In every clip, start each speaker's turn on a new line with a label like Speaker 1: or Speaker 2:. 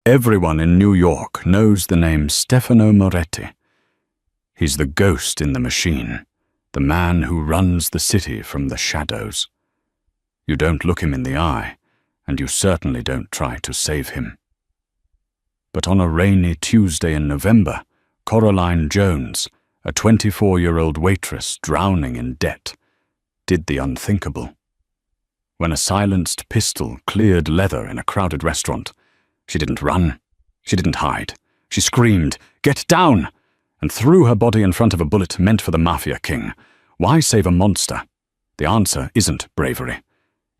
Speaker 1: Everyone in New York knows the name Stefano Moretti. He's the ghost in the machine, the man who runs the city from the shadows. You don't look him in the eye, and you certainly don't try to save him. But on a rainy Tuesday in November, Coraline Jones, a 24-year-old waitress drowning in debt, did the unthinkable. When a silenced pistol cleared leather in a crowded restaurant, she didn't run, she didn't hide. She screamed, "Get down!" and threw her body in front of a bullet meant for the Mafia king. Why save a monster? The answer isn't bravery.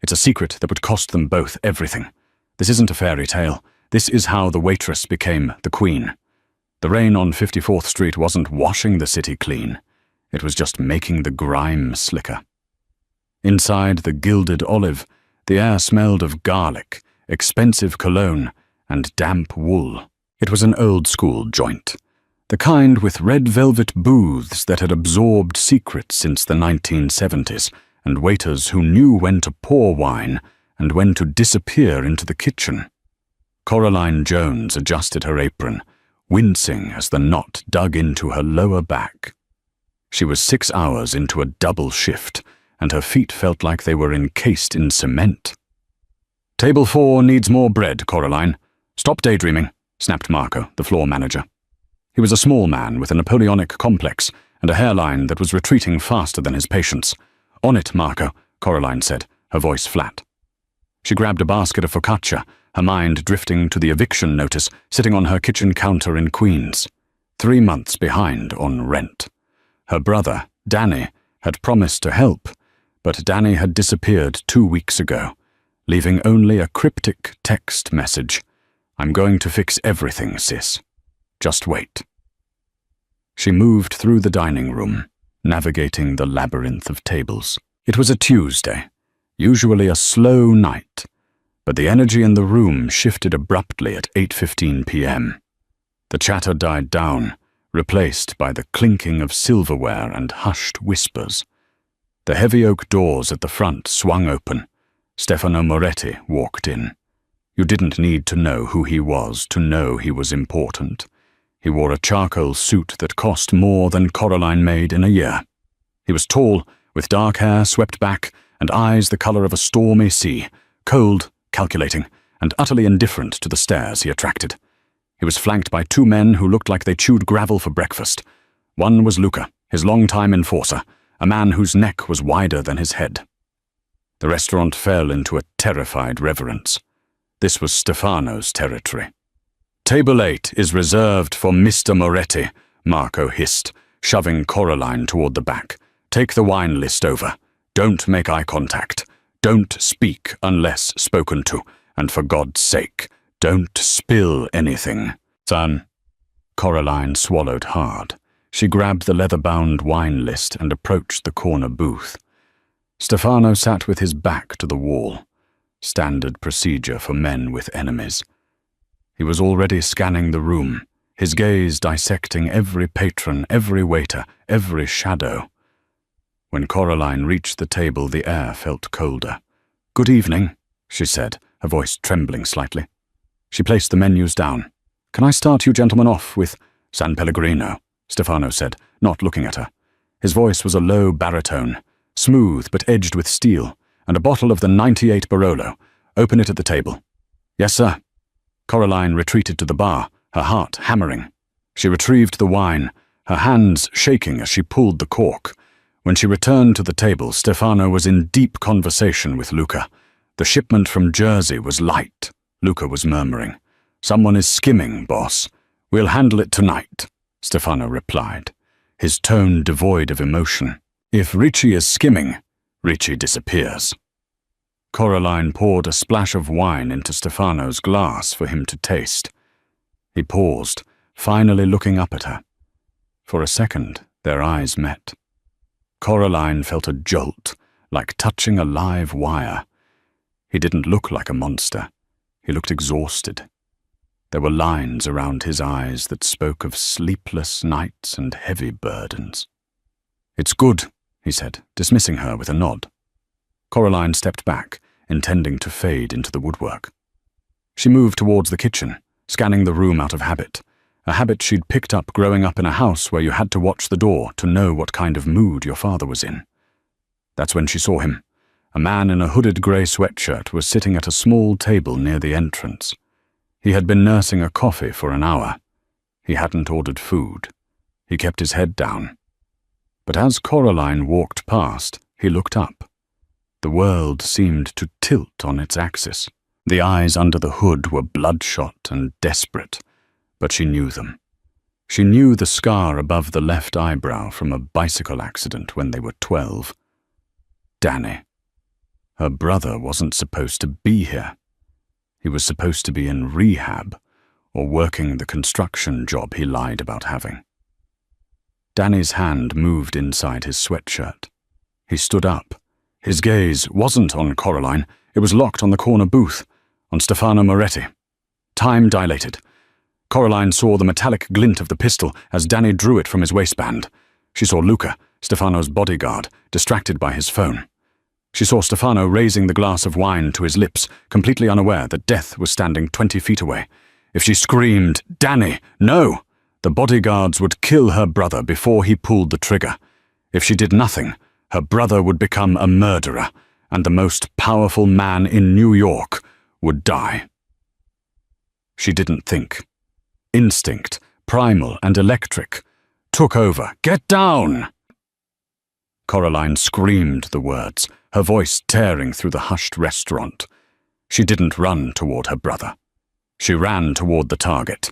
Speaker 1: It's a secret that would cost them both everything. This isn't a fairy tale. This is how the waitress became the queen. The rain on 54th Street wasn't washing the city clean. It was just making the grime slicker. Inside the Gilded Olive, the air smelled of garlic, expensive cologne, and damp wool. It was an old-school joint, the kind with red velvet booths that had absorbed secrets since the 1970s, and waiters who knew when to pour wine and when to disappear into the kitchen. Coraline Jones adjusted her apron, wincing as the knot dug into her lower back. She was 6 hours into a double shift, and her feet felt like they were encased in cement. "Table 4 needs more bread, Coraline. Stop daydreaming," snapped Marco, the floor manager. He was a small man with a Napoleonic complex and a hairline that was retreating faster than his patience. "On it, Marco," Coraline said, her voice flat. She grabbed a basket of focaccia, her mind drifting to the eviction notice sitting on her kitchen counter in Queens. 3 months behind on rent. Her brother, Danny, had promised to help, but Danny had disappeared 2 weeks ago, leaving only a cryptic text message. "I'm going to fix everything, sis. Just wait." She moved through the dining room, navigating the labyrinth of tables. It was a Tuesday, usually a slow night, but the energy in the room shifted abruptly at 8:15 p.m. The chatter died down, replaced by the clinking of silverware and hushed whispers. The heavy oak doors at the front swung open. Stefano Moretti walked in. You didn't need to know who he was to know he was important. He wore a charcoal suit that cost more than Coraline made in a year. He was tall, with dark hair swept back and eyes the color of a stormy sea, cold, calculating, and utterly indifferent to the stares he attracted. He was flanked by 2 men who looked like they chewed gravel for breakfast. One was Luca, his longtime enforcer, a man whose neck was wider than his head. The restaurant fell into a terrified reverence. This was Stefano's territory. "Table 8 is reserved for Mr. Moretti," Marco hissed, shoving Coraline toward the back. "Take the wine list over. Don't make eye contact. Don't speak unless spoken to. And for God's sake, don't spill anything." "Son." Coraline swallowed hard. She grabbed the leather-bound wine list and approached the corner booth. Stefano sat with his back to the wall. Standard procedure for men with enemies. He was already scanning the room, his gaze dissecting every patron, every waiter, every shadow. When Coraline reached the table, the air felt colder. "Good evening," she said, her voice trembling slightly. She placed the menus down. "Can I start you gentlemen off with San Pellegrino?" Stefano said, not looking at her. His voice was a low baritone, smooth but edged with steel, and a bottle of the 98 Barolo. "Open it at the table." "Yes, sir." Coraline retreated to the bar, her heart hammering. She retrieved the wine, her hands shaking as she pulled the cork. When she returned to the table, Stefano was in deep conversation with Luca. The shipment from Jersey was light, Luca was murmuring. "Someone is skimming, boss. We'll handle it tonight," Stefano replied, his tone devoid of emotion. "If Ricci is skimming, Ricci disappears." Coraline poured a splash of wine into Stefano's glass for him to taste. He paused, finally looking up at her. For a second, their eyes met. Coraline felt a jolt, like touching a live wire. He didn't look like a monster. He looked exhausted. There were lines around his eyes that spoke of sleepless nights and heavy burdens. "It's good," he said, dismissing her with a nod. Coraline stepped back, intending to fade into the woodwork. She moved towards the kitchen, scanning the room out of habit, a habit she'd picked up growing up in a house where you had to watch the door to know what kind of mood your father was in. That's when she saw him. A man in a hooded grey sweatshirt was sitting at a small table near the entrance. He had been nursing a coffee for an hour. He hadn't ordered food. He kept his head down. But as Coraline walked past, he looked up. The world seemed to tilt on its axis. The eyes under the hood were bloodshot and desperate, but she knew them. She knew the scar above the left eyebrow from a bicycle accident when they were 12. Danny. Her brother wasn't supposed to be here. He was supposed to be in rehab, or working the construction job he lied about having. Danny's hand moved inside his sweatshirt. He stood up. His gaze wasn't on Coraline, it was locked on the corner booth, on Stefano Moretti. Time dilated. Coraline saw the metallic glint of the pistol as Danny drew it from his waistband. She saw Luca, Stefano's bodyguard, distracted by his phone. She saw Stefano raising the glass of wine to his lips, completely unaware that death was standing 20 feet away. If she screamed, "Danny, no!" the bodyguards would kill her brother before he pulled the trigger. If she did nothing, her brother would become a murderer, and the most powerful man in New York would die. She didn't think. Instinct, primal and electric, took over. "Get down!" Coraline screamed the words, her voice tearing through the hushed restaurant. She didn't run toward her brother. She ran toward the target.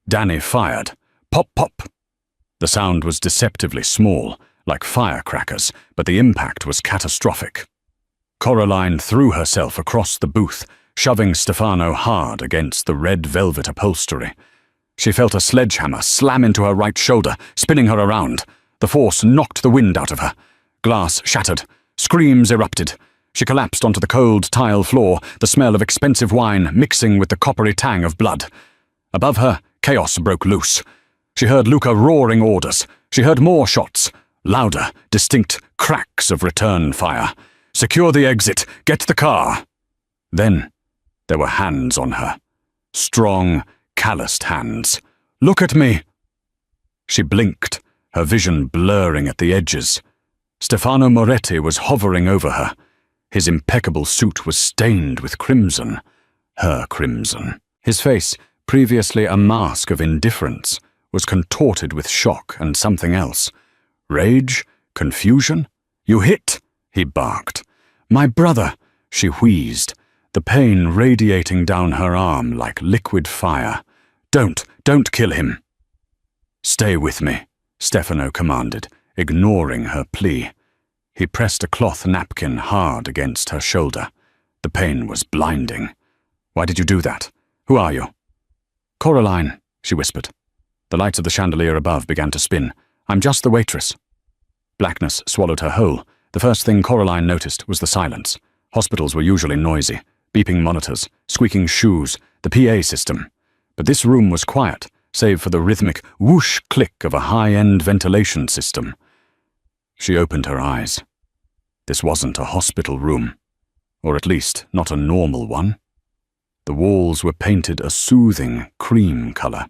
Speaker 1: Danny fired. Pop, pop. The sound was deceptively small, like firecrackers, but the impact was catastrophic. Coraline threw herself across the booth, shoving Stefano hard against the red velvet upholstery. She felt a sledgehammer slam into her right shoulder, spinning her around. The force knocked the wind out of her. Glass shattered. Screams erupted. She collapsed onto the cold tile floor, the smell of expensive wine mixing with the coppery tang of blood. Above her, chaos broke loose. She heard Luca roaring orders. She heard more shots. Louder, distinct cracks of return fire. "Secure the exit. Get the car." Then there were hands on her. Strong, calloused hands. "Look at me." She blinked, her vision blurring at the edges. Stefano Moretti was hovering over her. His impeccable suit was stained with crimson. Her crimson. His face, previously a mask of indifference, was contorted with shock and something else. Rage? Confusion? "You hit!" he barked. "My brother!" she wheezed, the pain radiating down her arm like liquid fire. Don't kill him." "Stay with me," Stefano commanded, ignoring her plea. He pressed a cloth napkin hard against her shoulder. The pain was blinding. "Why did you do that? Who are you?" "Coraline," she whispered. The lights of the chandelier above began to spin. "I'm just the waitress." Blackness swallowed her whole. The first thing Coraline noticed was the silence. Hospitals were usually noisy. Beeping monitors, squeaking shoes, the PA system. But this room was quiet, save for the rhythmic whoosh-click of a high-end ventilation system. She opened her eyes. This wasn't a hospital room, or at least not a normal one. The walls were painted a soothing cream color.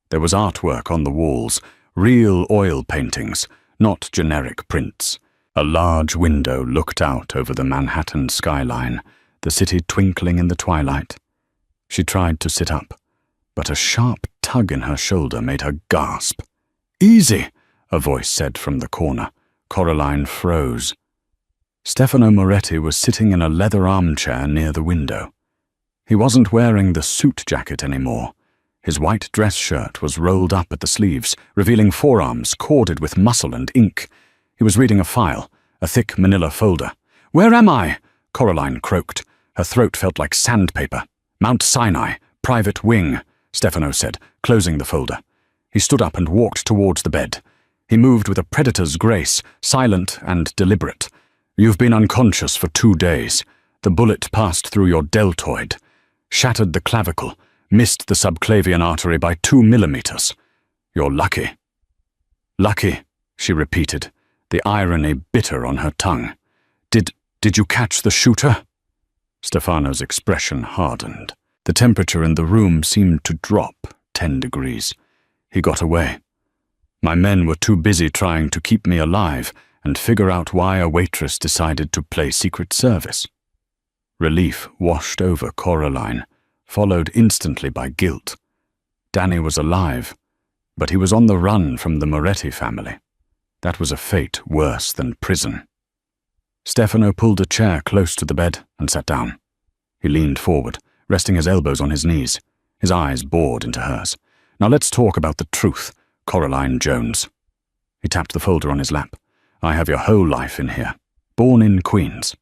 Speaker 1: There was artwork on the walls, real oil paintings, not generic prints. A large window looked out over the Manhattan skyline, the city twinkling in the twilight. She tried to sit up, but a sharp tug in her shoulder made her gasp. "Easy," a voice said from the corner. Coraline froze. Stefano Moretti was sitting in a leather armchair near the window. He wasn't wearing the suit jacket anymore. His white dress shirt was rolled up at the sleeves, revealing forearms corded with muscle and ink. He was reading a file, a thick manila folder. "Where am I?" Coraline croaked. Her throat felt like sandpaper. "Mount Sinai, private wing," Stefano said, closing the folder. He stood up and walked towards the bed. He moved with a predator's grace, silent and deliberate. "You've been unconscious for 2 days. The bullet passed through your deltoid, shattered the clavicle, missed the subclavian artery by 2 millimeters. You're lucky." "Lucky," she repeated, the irony bitter on her tongue. Did you catch the shooter?" Stefano's expression hardened. The temperature in the room seemed to drop 10 degrees. He got away. My men were too busy trying to keep me alive and figure out why a waitress decided to play Secret Service. Relief washed over Coraline, followed instantly by guilt. Danny was alive, but he was on the run from the Moretti family. That was a fate worse than prison. Stefano pulled a chair close to the bed and sat down. He leaned forward, resting his elbows on his knees. His eyes bored into hers. "Now let's talk about the truth, Coraline Jones." He tapped the folder on his lap. "I have your whole life in here. Born in Queens.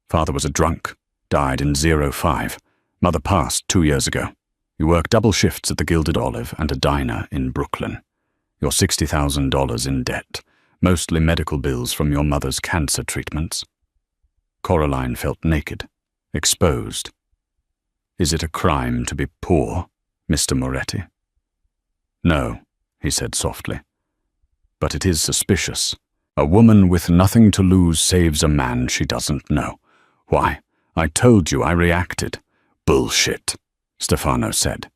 Speaker 1: Father was a drunk, died in 05. Mother passed 2 years ago. You work double shifts at the Gilded Olive and a diner in Brooklyn. You're $60,000 in debt, mostly medical bills from your mother's cancer treatments." Coraline felt naked, exposed. "Is it a crime to be poor, Mr. Moretti?" "No," he said softly. "But it is suspicious. A woman with nothing to lose saves a man she doesn't know. Why, I told you I reacted." "Bullshit," Stefano said.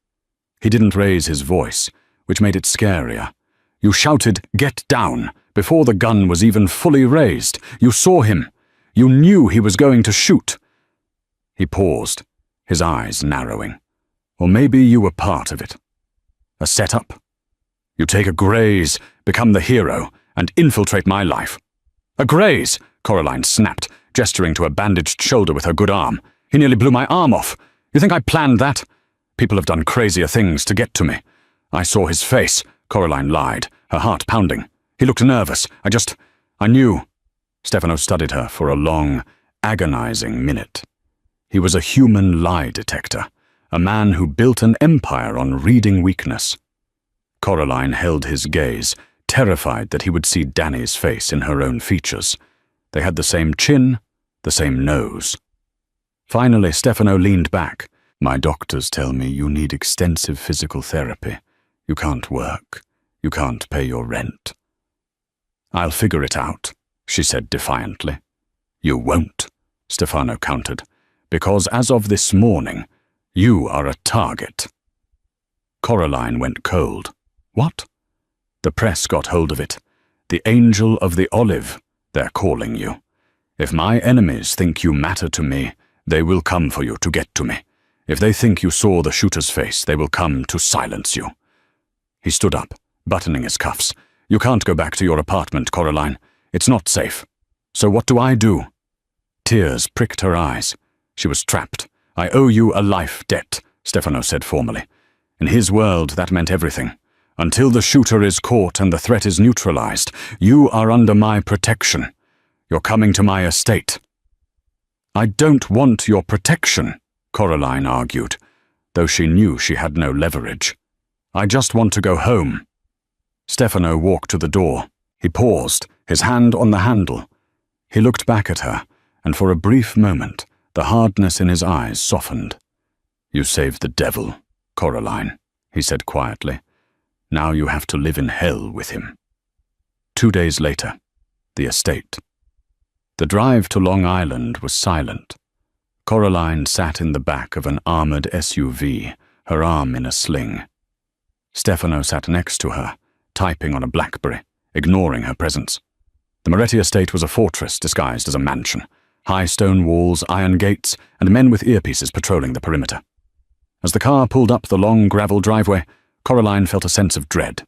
Speaker 1: He didn't raise his voice, which made it scarier. "You shouted, 'Get down!' before the gun was even fully raised. You saw him. You knew he was going to shoot." He paused, his eyes narrowing. "Or maybe you were part of it. A setup? You take a graze, become the hero, and infiltrate my life." "A graze!" Coraline snapped, gesturing to a bandaged shoulder with her good arm. "He nearly blew my arm off. You think I planned that? People have done crazier things to get to me. I saw his face." Coraline lied, her heart pounding. "He looked nervous. I knew." Stefano studied her for a long, agonizing minute. He was a human lie detector, a man who built an empire on reading weakness. Coraline held his gaze, terrified that he would see Danny's face in her own features. They had the same chin, the same nose. Finally, Stefano leaned back. "My doctors tell me you need extensive physical therapy. You can't work. You can't pay your rent." "I'll figure it out," she said defiantly. "You won't," Stefano countered, "because as of this morning, you are a target." Coraline went cold. "What?" "The press got hold of it. The Angel of the Olive, they're calling you. If my enemies think you matter to me, they will come for you to get to me. If they think you saw the shooter's face, they will come to silence you." He stood up, buttoning his cuffs. "You can't go back to your apartment, Coraline. It's not safe. So what do I do?" Tears pricked her eyes. She was trapped. "I owe you a life debt," Stefano said formally. In his world, that meant everything. "Until the shooter is caught and the threat is neutralized, you are under my protection. You're coming to my estate." "I don't want your protection," Coraline argued, though she knew she had no leverage. "I just want to go home." Stefano walked to the door. He paused, his hand on the handle. He looked back at her, and for a brief moment, the hardness in his eyes softened. "You saved the devil, Coraline," he said quietly. "Now you have to live in hell with him." 2 days later, the estate. The drive to Long Island was silent. Coraline sat in the back of an armored SUV, her arm in a sling. Stefano sat next to her, typing on a BlackBerry, ignoring her presence. The Moretti estate was a fortress disguised as a mansion. High stone walls, iron gates, and men with earpieces patrolling the perimeter. As the car pulled up the long gravel driveway, Coraline felt a sense of dread.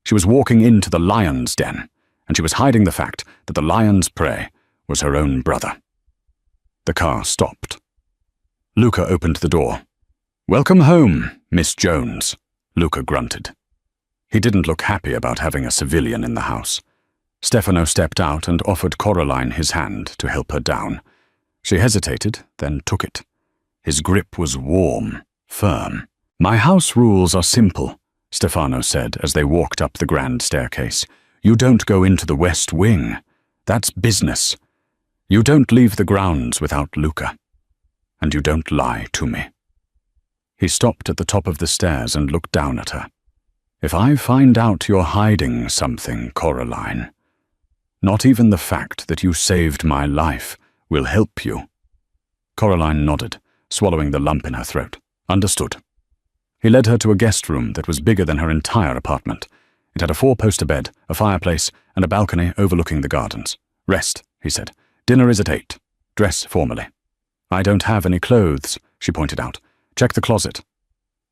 Speaker 1: She was walking into the lion's den, and she was hiding the fact that the lion's prey was her own brother. The car stopped. Luca opened the door. "Welcome home, Miss Jones," Luca grunted. He didn't look happy about having a civilian in the house. Stefano stepped out and offered Coraline his hand to help her down. She hesitated, then took it. His grip was warm, firm. "My house rules are simple," Stefano said as they walked up the grand staircase. "You don't go into the West Wing. That's business. You don't leave the grounds without Luca. And you don't lie to me." He stopped at the top of the stairs and looked down at her. "If I find out you're hiding something, Coraline, not even the fact that you saved my life will help you." Coraline nodded, swallowing the lump in her throat. Understood. He led her to a guest room that was bigger than her entire apartment. It had a 4-poster bed, a fireplace, and a balcony overlooking the gardens. Rest, he said. Dinner is at 8. Dress formally. I don't have any clothes, she pointed out. Check the closet.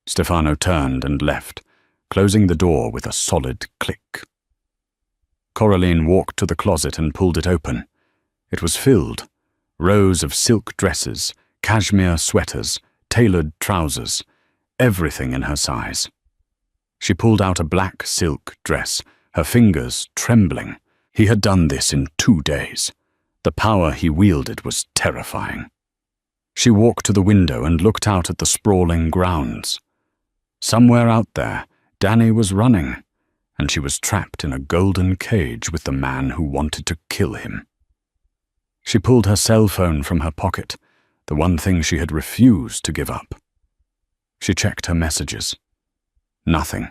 Speaker 1: Stefano turned and left, closing the door with a solid click. Coraline walked to the closet and pulled it open. It was filled. Rows of silk dresses, cashmere sweaters, tailored trousers, everything in her size. She pulled out a black silk dress, her fingers trembling. He had done this in 2 days. The power he wielded was terrifying. She walked to the window and looked out at the sprawling grounds. Somewhere out there, Danny was running, and she was trapped in a golden cage with the man who wanted to kill him. She pulled her cell phone from her pocket, the one thing she had refused to give up. She checked her messages. Nothing.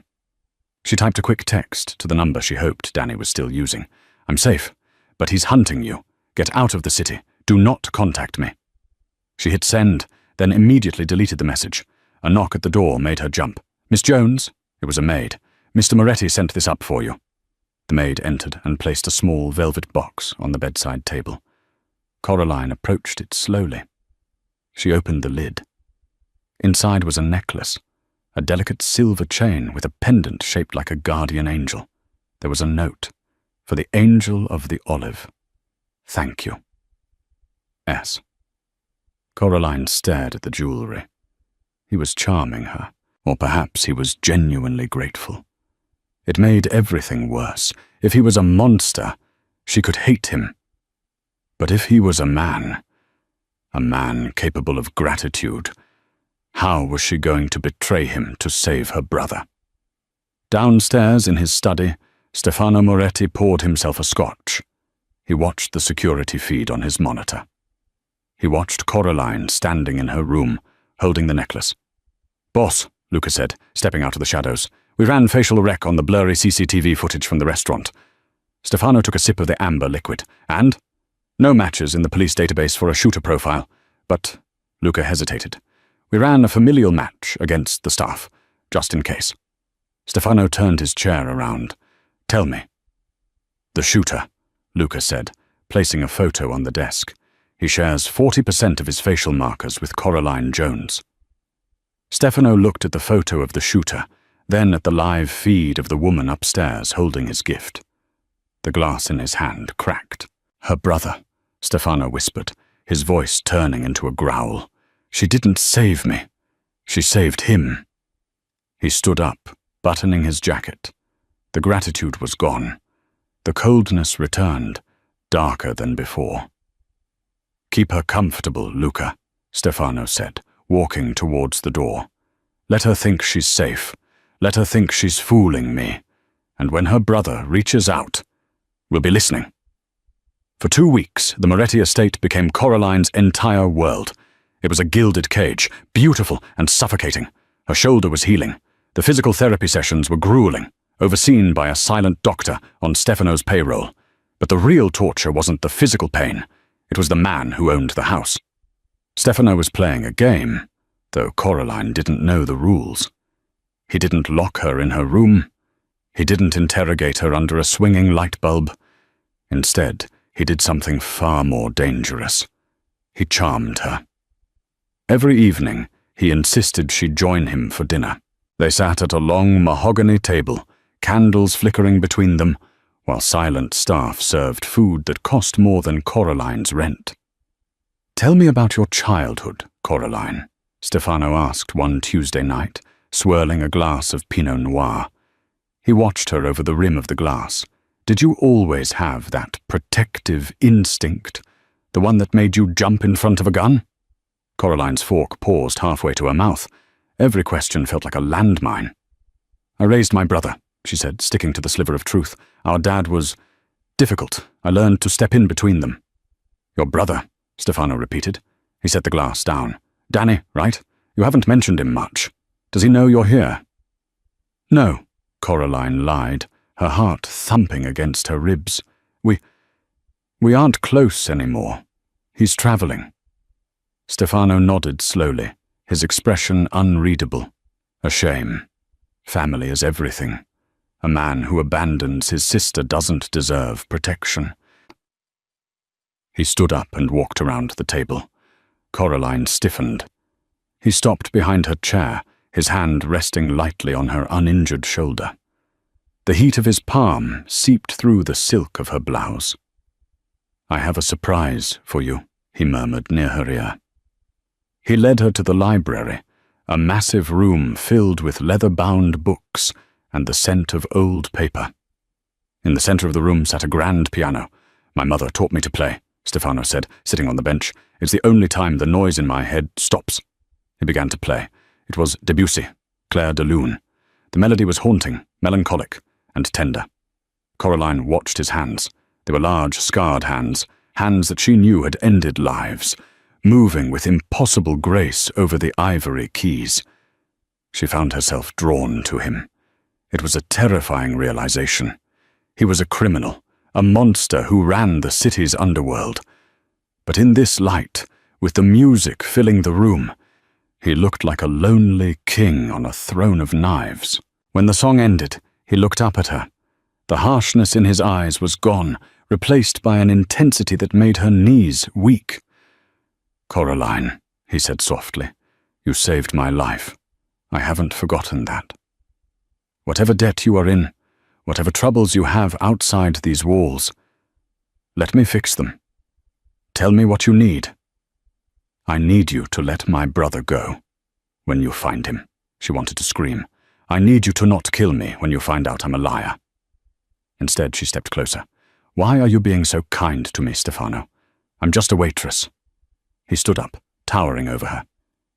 Speaker 1: She typed a quick text to the number she hoped Danny was still using. I'm safe, but he's hunting you. Get out of the city. Do not contact me. She hit send, then immediately deleted the message. A knock at the door made her jump. Miss Jones? It was a maid. Mr. Moretti sent this up for you. The maid entered and placed a small velvet box on the bedside table. Coraline approached it slowly. She opened the lid. Inside was a necklace, a delicate silver chain with a pendant shaped like a guardian angel. There was a note. For the Angel of the Olive. Thank you. S. Coraline stared at the jewelry. He was charming her, or perhaps he was genuinely grateful. It made everything worse. If he was a monster, she could hate him. But if he was a man capable of gratitude, how was she going to betray him to save her brother? Downstairs in his study, Stefano Moretti poured himself a scotch. He watched the security feed on his monitor. He watched Coraline standing in her room, holding the necklace. Boss, Luca said, stepping out of the shadows. We ran facial rec on the blurry CCTV footage from the restaurant. Stefano took a sip of the amber liquid. And? No matches in the police database for a shooter profile. But, Luca hesitated. We ran a familial match against the staff, just in case. Stefano turned his chair around. Tell me. The shooter, Luca said, placing a photo on the desk. He shares 40% of his facial markers with Coraline Jones. Stefano looked at the photo of the shooter, then at the live feed of the woman upstairs holding his gift. The glass in his hand cracked. Her brother, Stefano whispered, his voice turning into a growl. She didn't save me. She saved him. He stood up, buttoning his jacket. The gratitude was gone. The coldness returned, darker than before. Keep her comfortable, Luca, Stefano said, walking towards the door. Let her think she's safe. Let her think she's fooling me. And when her brother reaches out, we'll be listening. For 2 weeks, the Moretti estate became Coraline's entire world. It was a gilded cage, beautiful and suffocating. Her shoulder was healing. The physical therapy sessions were grueling, overseen by a silent doctor on Stefano's payroll. But the real torture wasn't the physical pain. It was the man who owned the house. Stefano was playing a game, though Coraline didn't know the rules. He didn't lock her in her room. He didn't interrogate her under a swinging light bulb. Instead, he did something far more dangerous. He charmed her. Every evening, he insisted she join him for dinner. They sat at a long mahogany table, candles flickering between them, while silent staff served food that cost more than Coraline's rent. Tell me about your childhood, Coraline, Stefano asked one Tuesday night, swirling a glass of Pinot Noir. He watched her over the rim of the glass. Did you always have that protective instinct, the one that made you jump in front of a gun? Coraline's fork paused halfway to her mouth. Every question felt like a landmine. I raised my brother, she said, sticking to the sliver of truth. Our dad was difficult. I learned to step in between them. Your brother, Stefano repeated. He set the glass down. Danny, right? You haven't mentioned him much. Does he know you're here? No, Coraline lied, her heart thumping against her ribs. We aren't close anymore. He's traveling. Stefano nodded slowly, his expression unreadable. A shame. Family is everything. A man who abandons his sister doesn't deserve protection. He stood up and walked around the table. Coraline stiffened. He stopped behind her chair, his hand resting lightly on her uninjured shoulder. The heat of his palm seeped through the silk of her blouse. "I have a surprise for you," he murmured near her ear. He led her to the library, a massive room filled with leather-bound books and the scent of old paper. In the center of the room sat a grand piano. "My mother taught me to play," Stefano said, sitting on the bench. "It's the only time the noise in my head stops." He began to play. It was Debussy, Clair de Lune. The melody was haunting, melancholic, and tender. Coraline watched his hands. They were large, scarred hands, hands that she knew had ended lives, moving with impossible grace over the ivory keys. She found herself drawn to him. It was a terrifying realization. He was a criminal, a monster who ran the city's underworld. But in this light, with the music filling the room, he looked like a lonely king on a throne of knives. When the song ended, he looked up at her. The harshness in his eyes was gone, replaced by an intensity that made her knees weak. "Coraline," he said softly, "you saved my life. I haven't forgotten that. Whatever debt you are in, whatever troubles you have outside these walls, let me fix them. Tell me what you need." "I need you to let my brother go when you find him," she wanted to scream. "I need you to not kill me when you find out I'm a liar." Instead, she stepped closer. "Why are you being so kind to me, Stefano? I'm just a waitress." He stood up, towering over her.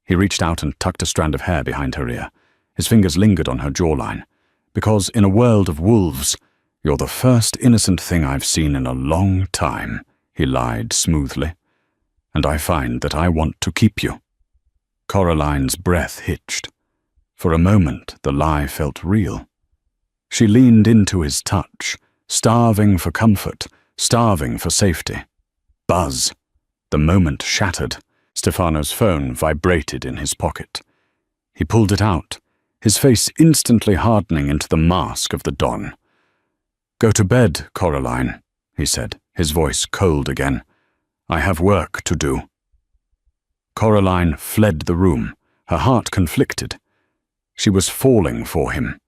Speaker 1: He reached out and tucked a strand of hair behind her ear. His fingers lingered on her jawline. "Because in a world of wolves, you're the first innocent thing I've seen in a long time," he lied smoothly. "And I find that I want to keep you." Coraline's breath hitched. For a moment, the lie felt real. She leaned into his touch, starving for comfort, starving for safety. Buzz. The moment shattered. Stefano's phone vibrated in his pocket. He pulled it out, his face instantly hardening into the mask of the Don. "Go to bed, Coraline," he said, his voice cold again. "I have work to do." Coraline fled the room, her heart conflicted. She was falling for him,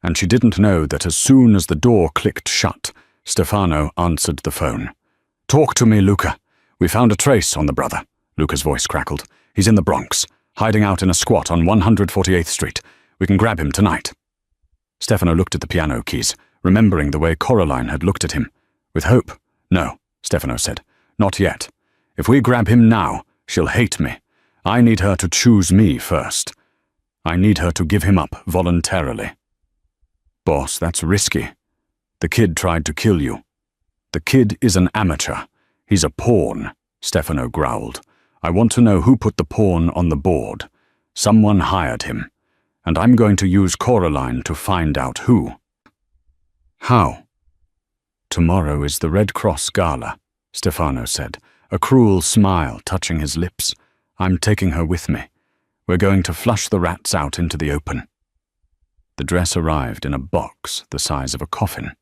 Speaker 1: and she didn't know that as soon as the door clicked shut, Stefano answered the phone. "Talk to me, Luca. We found a trace on the brother," Luca's voice crackled. "He's in the Bronx, hiding out in a squat on 148th Street. We can grab him tonight." Stefano looked at the piano keys, remembering the way Coraline had looked at him. With hope. "No," Stefano said. "Not yet. If we grab him now, she'll hate me. I need her to choose me first. I need her to give him up voluntarily." "Boss, that's risky. The kid tried to kill you." "The kid is an amateur. He's a pawn," Stefano growled. "I want to know who put the pawn on the board. Someone hired him, and I'm going to use Coraline to find out who." "How?" "Tomorrow is the Red Cross Gala," Stefano said, a cruel smile touching his lips. "I'm taking her with me. We're going to flush the rats out into the open." The dress arrived in a box the size of a coffin.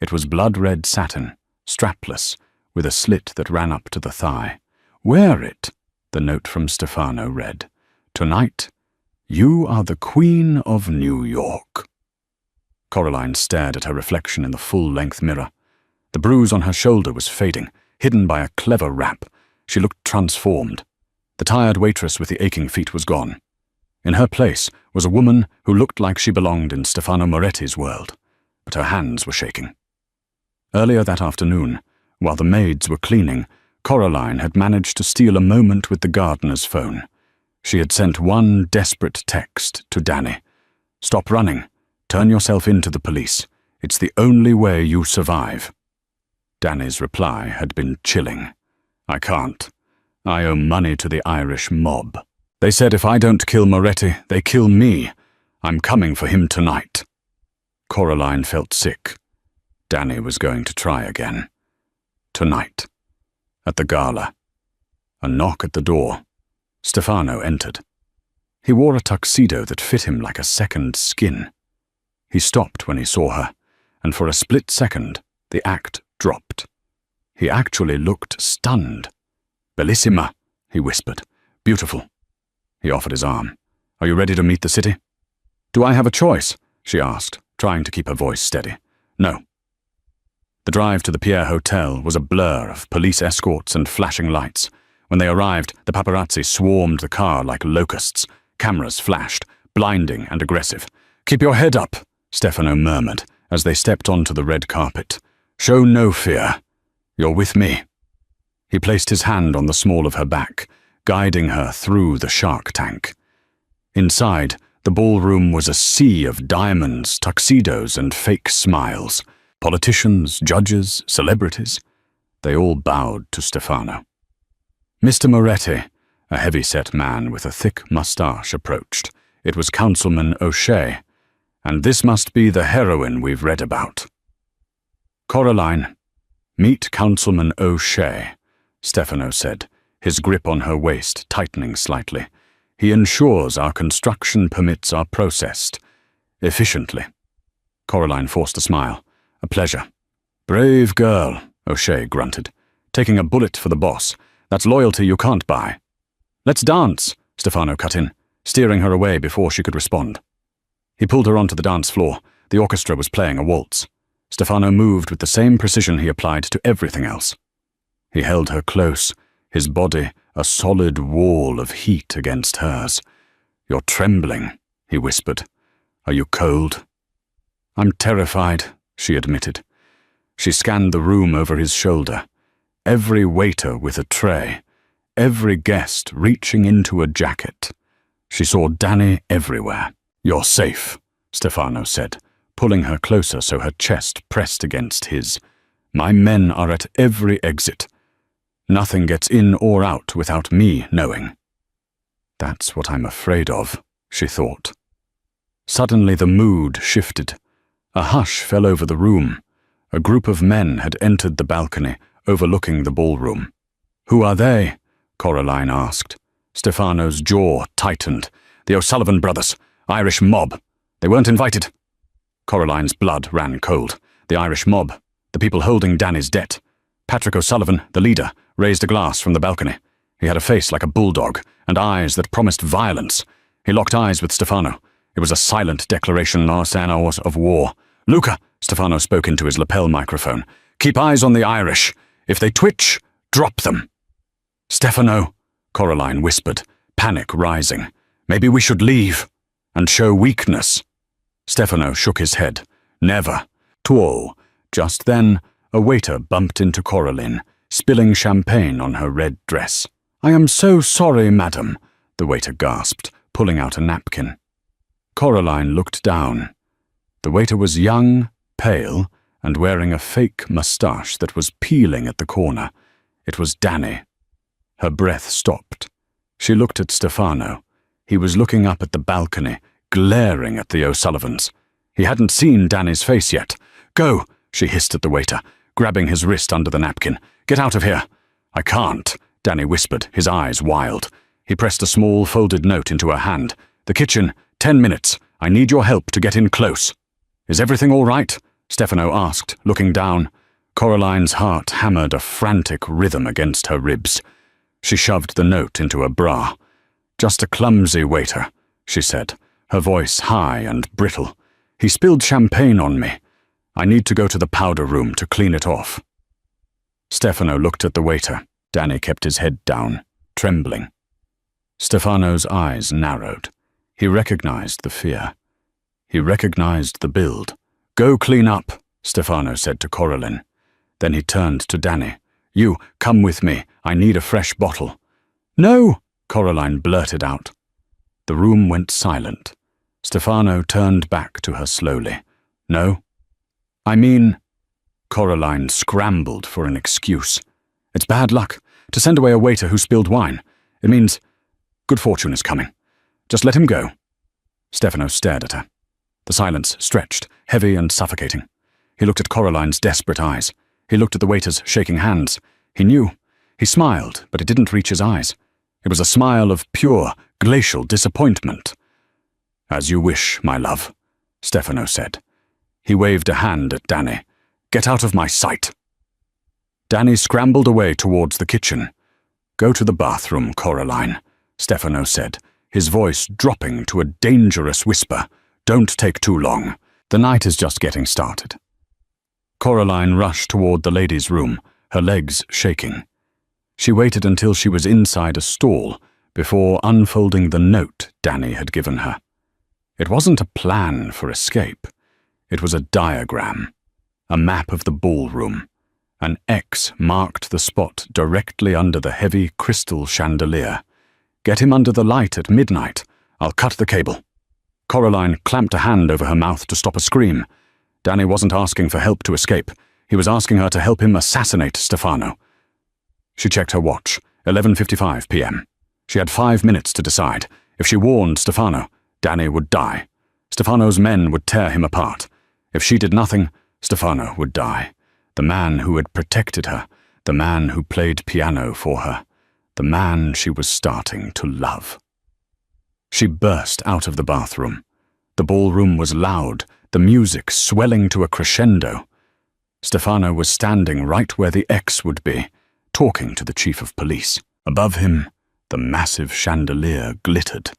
Speaker 1: It was blood-red satin, strapless, with a slit that ran up to the thigh. "Wear it," the note from Stefano read. "Tonight, you are the Queen of New York." Coraline stared at her reflection in the full-length mirror. The bruise on her shoulder was fading, hidden by a clever wrap. She looked transformed. The tired waitress with the aching feet was gone. In her place was a woman who looked like she belonged in Stefano Moretti's world, but her hands were shaking. Earlier that afternoon, while the maids were cleaning, Coraline had managed to steal a moment with the gardener's phone. She had sent one desperate text to Danny. "Stop running. Turn yourself in to the police. It's the only way you survive." Danny's reply had been chilling. "I can't. I owe money to the Irish mob. They said if I don't kill Moretti, they kill me. I'm coming for him tonight." Coraline felt sick. Danny was going to try again. Tonight. At the gala. A knock at the door. Stefano entered. He wore a tuxedo that fit him like a second skin. He stopped when he saw her, and for a split second, the act dropped. He actually looked stunned. "Bellissima," he whispered. "Beautiful." He offered his arm. "Are you ready to meet the city?" "Do I have a choice?" she asked, trying to keep her voice steady. "No." The drive to the Pierre Hotel was a blur of police escorts and flashing lights. When they arrived, the paparazzi swarmed the car like locusts. Cameras flashed, blinding and aggressive. "Keep your head up," Stefano murmured as they stepped onto the red carpet. "Show no fear. You're with me." He placed his hand on the small of her back, guiding her through the shark tank. Inside, the ballroom was a sea of diamonds, tuxedos, and fake smiles. Politicians, judges, celebrities. They all bowed to Stefano. Mr. Moretti, a heavy-set man with a thick moustache, approached. It was Councilman O'Shea, and this must be the heroine we've read about. "Coraline, meet Councilman O'Shea," Stefano said, his grip on her waist tightening slightly. "He ensures our construction permits are processed efficiently." Coraline forced a smile. "A pleasure." "Brave girl," O'Shea grunted. "Taking a bullet for the boss. That's loyalty you can't buy." "Let's dance," Stefano cut in, steering her away before she could respond. He pulled her onto the dance floor. The orchestra was playing a waltz. Stefano moved with the same precision he applied to everything else. He held her close, his body a solid wall of heat against hers. "You're trembling," he whispered. "Are you cold?" "I'm terrified," she admitted. She scanned the room over his shoulder. Every waiter with a tray, every guest reaching into a jacket. She saw Danny everywhere. "You're safe," Stefano said, pulling her closer so her chest pressed against his. "My men are at every exit. Nothing gets in or out without me knowing." "That's what I'm afraid of," she thought. Suddenly the mood shifted. A hush fell over the room. A group of men had entered the balcony, overlooking the ballroom. "Who are they?" Coraline asked. Stefano's jaw tightened. "The O'Sullivan brothers. Irish mob. They weren't invited." Coraline's blood ran cold. The Irish mob. The people holding Danny's debt. Patrick O'Sullivan, the leader, raised a glass from the balcony. He had a face like a bulldog, and eyes that promised violence. He locked eyes with Stefano. It was a silent declaration of war. "Luca," Stefano spoke into his lapel microphone. "Keep eyes on the Irish. If they twitch, drop them." "Stefano," Coraline whispered, panic rising. "Maybe we should leave and show weakness." Stefano shook his head. "Never." Tuo. Just then, a waiter bumped into Coraline, spilling champagne on her red dress. "I am so sorry, madam," the waiter gasped, pulling out a napkin. Coraline looked down. The waiter was young, pale, and wearing a fake moustache that was peeling at the corner. It was Danny. Her breath stopped. She looked at Stefano. He was looking up at the balcony, glaring at the O'Sullivans. He hadn't seen Danny's face yet. "Go," she hissed at the waiter, grabbing his wrist under the napkin. "Get out of here." "I can't," Danny whispered, his eyes wild. He pressed a small folded note into her hand. "The kitchen, 10 minutes. I need your help to get in close." "Is everything all right?" Stefano asked, looking down. Coraline's heart hammered a frantic rhythm against her ribs. She shoved the note into her bra. "Just a clumsy waiter," she said, her voice high and brittle. "He spilled champagne on me. I need to go to the powder room to clean it off." Stefano looked at the waiter. Danny kept his head down, trembling. Stefano's eyes narrowed. He recognized the fear. He recognized the build. "Go clean up," Stefano said to Coraline. Then he turned to Danny. "You, come with me. I need a fresh bottle." "No," Coraline blurted out. The room went silent. Stefano turned back to her slowly. "No? I mean—" Coraline scrambled for an excuse. "It's bad luck to send away a waiter who spilled wine. It means good fortune is coming. Just let him go." Stefano stared at her. The silence stretched, heavy and suffocating. He looked at Coraline's desperate eyes. He looked at the waiter's shaking hands. He knew. He smiled, but it didn't reach his eyes. It was a smile of pure, glacial disappointment. "As you wish, my love," Stefano said. He waved a hand at Danny. "Get out of my sight." Danny scrambled away towards the kitchen. "Go to the bathroom, Coraline," Stefano said, his voice dropping to a dangerous whisper. "Don't take too long. The night is just getting started." Coraline rushed toward the ladies' room, her legs shaking. She waited until she was inside a stall before unfolding the note Danny had given her. It wasn't a plan for escape. It was a diagram, a map of the ballroom. An X marked the spot directly under the heavy crystal chandelier. "Get him under the light at midnight. I'll cut the cable." Coraline clamped a hand over her mouth to stop a scream. Danny wasn't asking for help to escape. He was asking her to help him assassinate Stefano. She checked her watch, 11:55 p.m. She had 5 minutes to decide. If she warned Stefano, Danny would die. Stefano's men would tear him apart. If she did nothing, Stefano would die. The man who had protected her, the man who played piano for her, the man she was starting to love. She burst out of the bathroom. The ballroom was loud, the music swelling to a crescendo. Stefano was standing right where the X would be, talking to the chief of police. Above him, the massive chandelier glittered.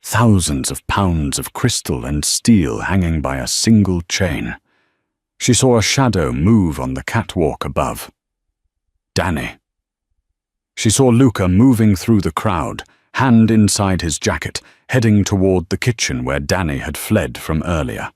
Speaker 1: Thousands of pounds of crystal and steel hanging by a single chain. She saw a shadow move on the catwalk above. Danny. She saw Luca moving through the crowd, hand inside his jacket, heading toward the kitchen where Danny had fled from earlier.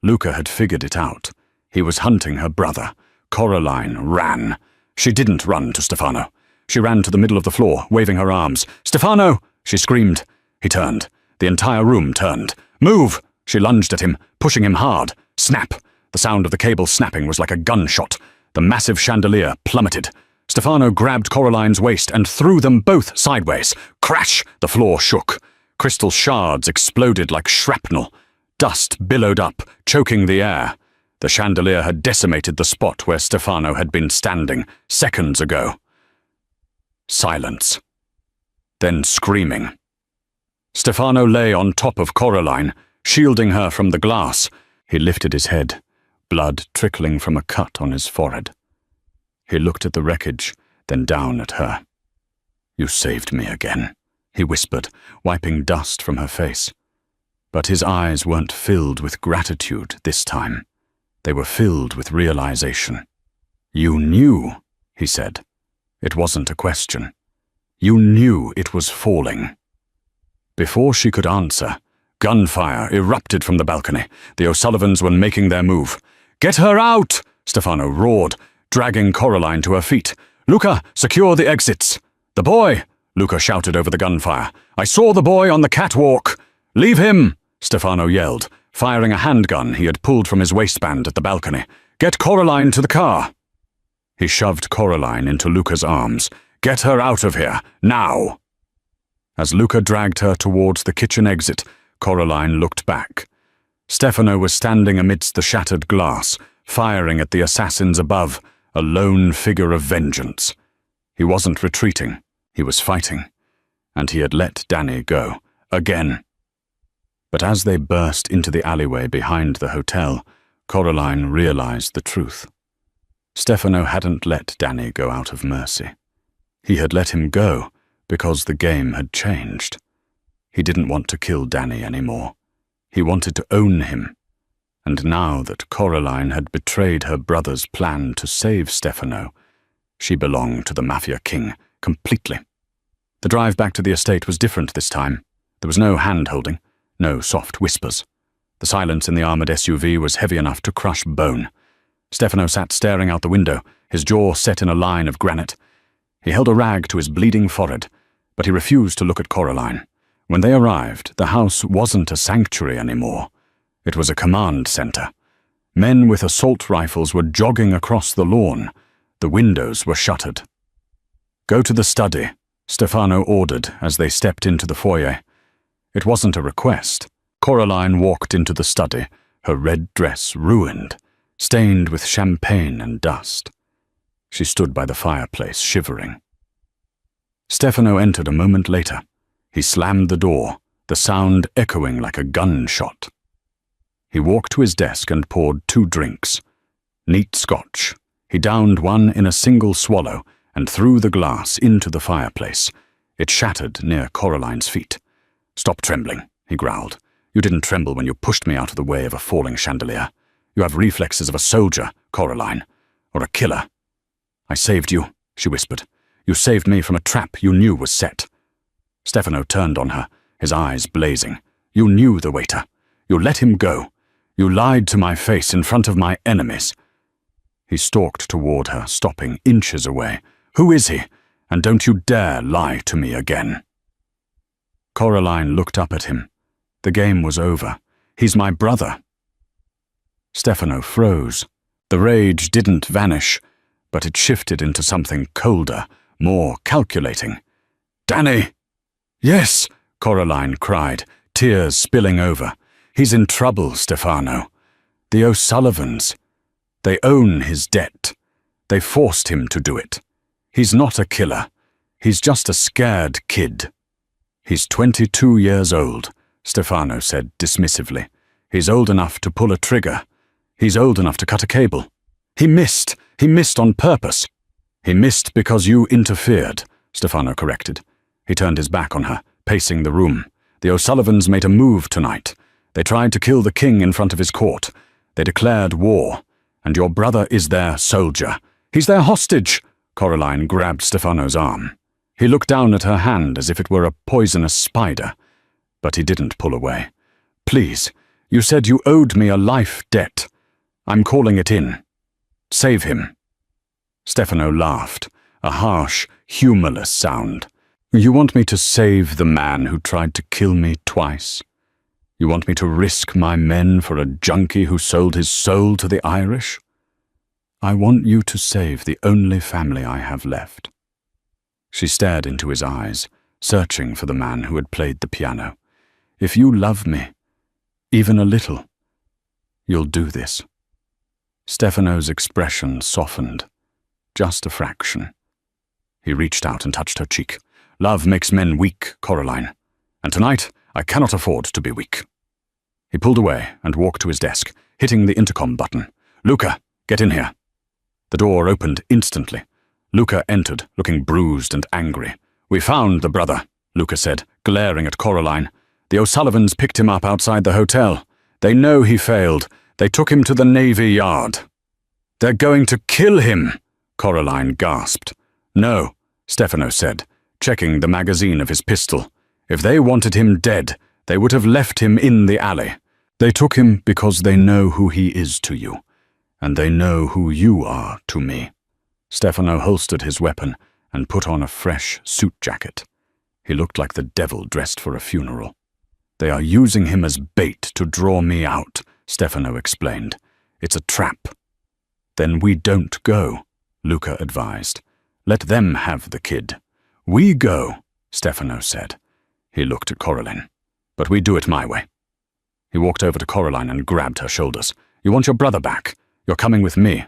Speaker 1: Luca had figured it out. He was hunting her brother. Coraline ran. She didn't run to Stefano. She ran to the middle of the floor, waving her arms. "Stefano!" she screamed. He turned. The entire room turned. "Move!" She lunged at him, pushing him hard. Snap! The sound of the cable snapping was like a gunshot. The massive chandelier plummeted. Stefano grabbed Coraline's waist and threw them both sideways. Crash! The floor shook. Crystal shards exploded like shrapnel. Dust billowed up, choking the air. The chandelier had decimated the spot where Stefano had been standing seconds ago. Silence. Then screaming. Stefano lay on top of Coraline, shielding her from the glass. He lifted his head, blood trickling from a cut on his forehead. He looked at the wreckage, then down at her. "You saved me again," he whispered, wiping dust from her face. But his eyes weren't filled with gratitude this time. They were filled with realization. "You knew," he said. It wasn't a question. "You knew it was falling." Before she could answer, gunfire erupted from the balcony. The O'Sullivans were making their move. "Get her out!" Stefano roared, dragging Coraline to her feet. "Luca, secure the exits." "The boy!" Luca shouted over the gunfire. "I saw the boy on the catwalk." "Leave him!" Stefano yelled, firing a handgun he had pulled from his waistband at the balcony. "Get Coraline to the car." He shoved Coraline into Luca's arms. "Get her out of here, now!" As Luca dragged her towards the kitchen exit, Coraline looked back. Stefano was standing amidst the shattered glass, firing at the assassins above, a lone figure of vengeance. He wasn't retreating, he was fighting, and he had let Danny go, again. But as they burst into the alleyway behind the hotel, Coraline realized the truth. Stefano hadn't let Danny go out of mercy. He had let him go because the game had changed. He didn't want to kill Danny anymore. He wanted to own him. And now that Coraline had betrayed her brother's plan to save Stefano, she belonged to the Mafia king completely. The drive back to the estate was different this time. There was no hand-holding, no soft whispers. The silence in the armored SUV was heavy enough to crush bone. Stefano sat staring out the window, his jaw set in a line of granite. He held a rag to his bleeding forehead, but he refused to look at Coraline. When they arrived, the house wasn't a sanctuary anymore. It was a command center. Men with assault rifles were jogging across the lawn. The windows were shuttered. "Go to the study," Stefano ordered as they stepped into the foyer. It wasn't a request. Coraline walked into the study, her red dress ruined, stained with champagne and dust. She stood by the fireplace, shivering. Stefano entered a moment later. He slammed the door, the sound echoing like a gunshot. He walked to his desk and poured 2 drinks. Neat Scotch. He downed one in a single swallow and threw the glass into the fireplace. It shattered near Coraline's feet. "Stop trembling," he growled. "You didn't tremble when you pushed me out of the way of a falling chandelier. You have reflexes of a soldier, Coraline, or a killer." "I saved you," she whispered. "You saved me from a trap you knew was set." Stefano turned on her, his eyes blazing. "You knew the waiter. You let him go. You lied to my face in front of my enemies." He stalked toward her, stopping inches away. "Who is he? And don't you dare lie to me again." Coraline looked up at him. The game was over. "He's my brother." Stefano froze. The rage didn't vanish, but it shifted into something colder, more calculating. "Danny!" "Yes," Coraline cried, tears spilling over. "He's in trouble, Stefano. The O'Sullivans. They own his debt. They forced him to do it. He's not a killer. He's just a scared kid." "He's 22 years old," Stefano said dismissively. "He's old enough to pull a trigger. He's old enough to cut a cable. He missed. He missed on purpose." "He missed because you interfered," Stefano corrected. He turned his back on her, pacing the room. "The O'Sullivans made a move tonight. They tried to kill the king in front of his court. They declared war. And your brother is their soldier. He's their hostage." Coraline grabbed Stefano's arm. He looked down at her hand as if it were a poisonous spider, but he didn't pull away. "Please, you said you owed me a life debt. I'm calling it in. Save him." Stefano laughed, a harsh, humorless sound. "You want me to save the man who tried to kill me twice? You want me to risk my men for a junkie who sold his soul to the Irish? I want you to save the only family I have left." She stared into his eyes, searching for the man who had played the piano. "If you love me, even a little, you'll do this." Stefano's expression softened, just a fraction. He reached out and touched her cheek. "Love makes men weak, Coraline, and tonight I cannot afford to be weak." He pulled away and walked to his desk, hitting the intercom button. "Luca, get in here." The door opened instantly. Luca entered, looking bruised and angry. "We found the brother," Luca said, glaring at Coraline. "The O'Sullivans picked him up outside the hotel. They know he failed. They took him to the Navy Yard." "They're going to kill him," Coraline gasped. "No," Stefano said, checking the magazine of his pistol. "If they wanted him dead, they would have left him in the alley. They took him because they know who he is to you, and they know who you are to me." Stefano holstered his weapon and put on a fresh suit jacket. He looked like the devil dressed for a funeral. "They are using him as bait to draw me out," Stefano explained. "It's a trap." "Then we don't go," Luca advised. "Let them have the kid." "We go," Stefano said. He looked at Coraline. "But we do it my way." He walked over to Coraline and grabbed her shoulders. "You want your brother back? You're coming with me."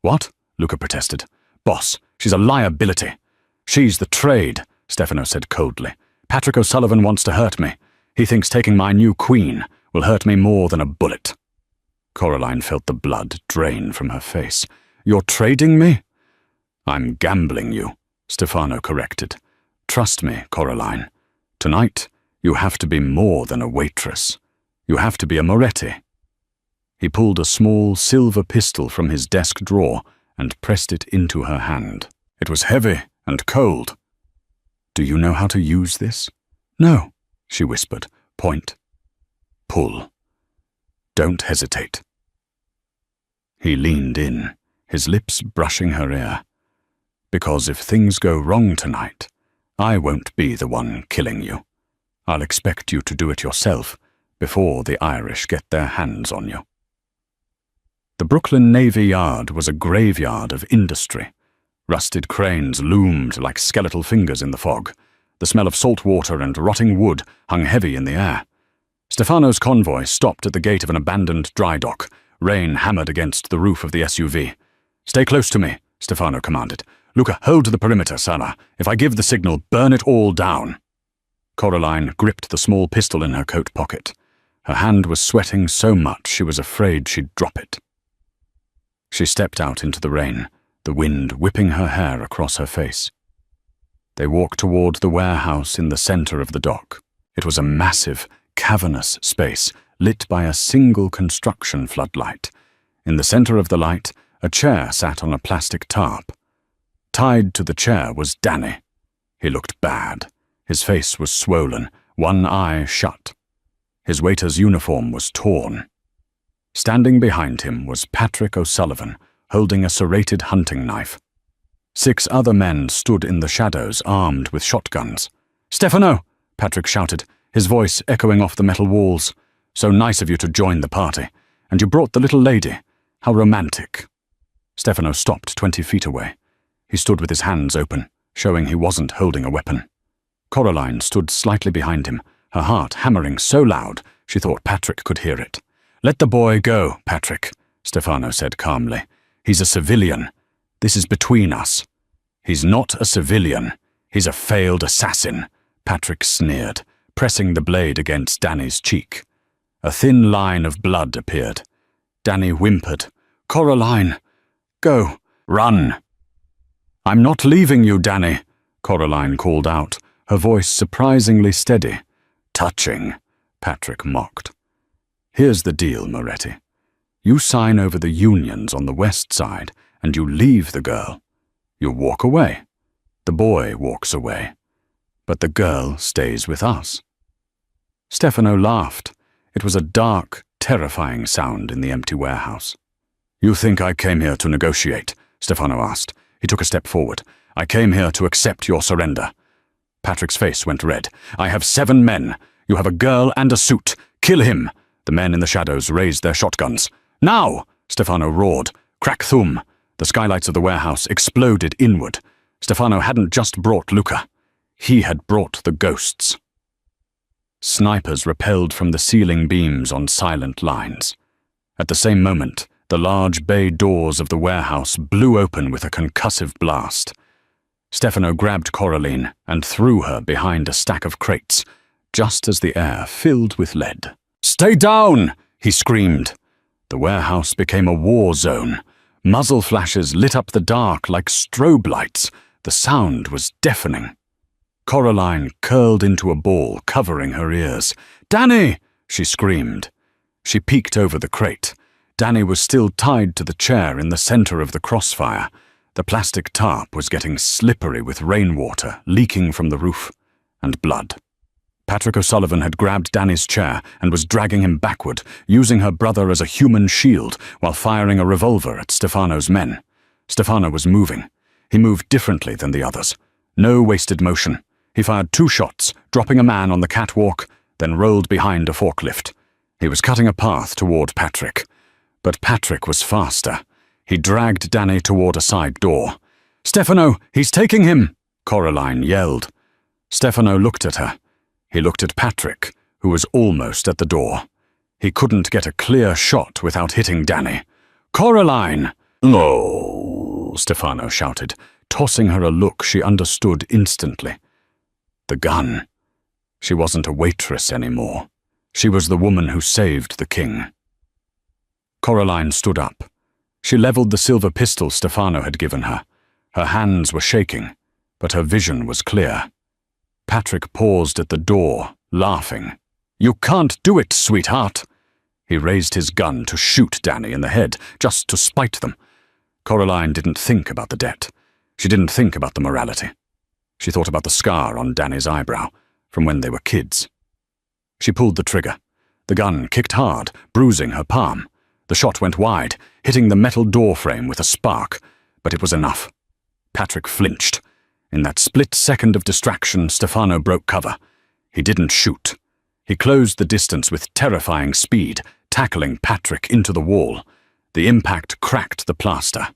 Speaker 1: "What?" Luca protested. "Boss, she's a liability." "She's the trade," Stefano said coldly. "Patrick O'Sullivan wants to hurt me. He thinks taking my new queen will hurt me more than a bullet." Coraline felt the blood drain from her face. "You're trading me?" "I'm gambling you," Stefano corrected. "Trust me, Coraline. Tonight, you have to be more than a waitress. You have to be a Moretti." He pulled a small silver pistol from his desk drawer and pressed it into her hand. It was heavy and cold. "Do you know how to use this?" "No," she whispered. "Point. Pull. Don't hesitate." He leaned in, his lips brushing her ear. "Because if things go wrong tonight, I won't be the one killing you. I'll expect you to do it yourself before the Irish get their hands on you." The Brooklyn Navy Yard was a graveyard of industry. Rusted cranes loomed like skeletal fingers in the fog. The smell of salt water and rotting wood hung heavy in the air. Stefano's convoy stopped at the gate of an abandoned dry dock. Rain hammered against the roof of the SUV. "Stay close to me," Stefano commanded. "Luca, hold to the perimeter, Sala. If I give the signal, burn it all down." Coraline gripped the small pistol in her coat pocket. Her hand was sweating so much she was afraid she'd drop it. She stepped out into the rain, the wind whipping her hair across her face. They walked toward the warehouse in the center of the dock. It was a massive, cavernous space, lit by a single construction floodlight. In the center of the light, a chair sat on a plastic tarp. Tied to the chair was Danny. He looked bad. His face was swollen, one eye shut. His waiter's uniform was torn. Standing behind him was Patrick O'Sullivan, holding a serrated hunting knife. 6 other men stood in the shadows, armed with shotguns. "Stefano!" Patrick shouted, his voice echoing off the metal walls. "So nice of you to join the party. And you brought the little lady. How romantic." Stefano stopped 20 feet away. He stood with his hands open, showing he wasn't holding a weapon. Coraline stood slightly behind him, her heart hammering so loud she thought Patrick could hear it. "Let the boy go, Patrick," Stefano said calmly. "He's a civilian. This is between us." "He's not a civilian. He's a failed assassin," Patrick sneered, pressing the blade against Danny's cheek. A thin line of blood appeared. Danny whimpered. "Coraline, go, run." "I'm not leaving you, Danny," Coraline called out, her voice surprisingly steady. "Touching," Patrick mocked. "Here's the deal, Moretti. You sign over the unions on the west side, and you leave the girl. You walk away. The boy walks away. But the girl stays with us." Stefano laughed. It was a dark, terrifying sound in the empty warehouse. "You think I came here to negotiate?" Stefano asked. He took a step forward. "I came here to accept your surrender." Patrick's face went red. "I have 7 men. You have a girl and a suit. Kill him." The men in the shadows raised their shotguns. "Now!" Stefano roared. Crack thum. The skylights of the warehouse exploded inward. Stefano hadn't just brought Luca. He had brought the ghosts. Snipers rappelled from the ceiling beams on silent lines. At the same moment, the large bay doors of the warehouse blew open with a concussive blast. Stefano grabbed Coraline and threw her behind a stack of crates, just as the air filled with lead. "Stay down!" he screamed. The warehouse became a war zone. Muzzle flashes lit up the dark like strobe lights. The sound was deafening. Coraline curled into a ball, covering her ears. "Danny!" she screamed. She peeked over the crate. Danny was still tied to the chair in the center of the crossfire. The plastic tarp was getting slippery with rainwater leaking from the roof, and blood. Patrick O'Sullivan had grabbed Danny's chair and was dragging him backward, using her brother as a human shield while firing a revolver at Stefano's men. Stefano was moving. He moved differently than the others. No wasted motion. He fired 2 shots, dropping a man on the catwalk, then rolled behind a forklift. He was cutting a path toward Patrick. But Patrick was faster. He dragged Danny toward a side door. "Stefano, he's taking him!" Coraline yelled. Stefano looked at her. He looked at Patrick, who was almost at the door. He couldn't get a clear shot without hitting Danny. "Coraline!" "No!" Stefano shouted, tossing her a look she understood instantly. The gun. She wasn't a waitress anymore. She was the woman who saved the king. Coraline stood up. She leveled the silver pistol Stefano had given her. Her hands were shaking, but her vision was clear. Patrick paused at the door, laughing. "You can't do it, sweetheart!" He raised his gun to shoot Danny in the head, just to spite them. Coraline didn't think about the debt. She didn't think about the morality. She thought about the scar on Danny's eyebrow, from when they were kids. She pulled the trigger. The gun kicked hard, bruising her palm. The shot went wide, hitting the metal door frame with a spark, but it was enough. Patrick flinched. In that split second of distraction, Stefano broke cover. He didn't shoot. He closed the distance with terrifying speed, tackling Patrick into the wall. The impact cracked the plaster.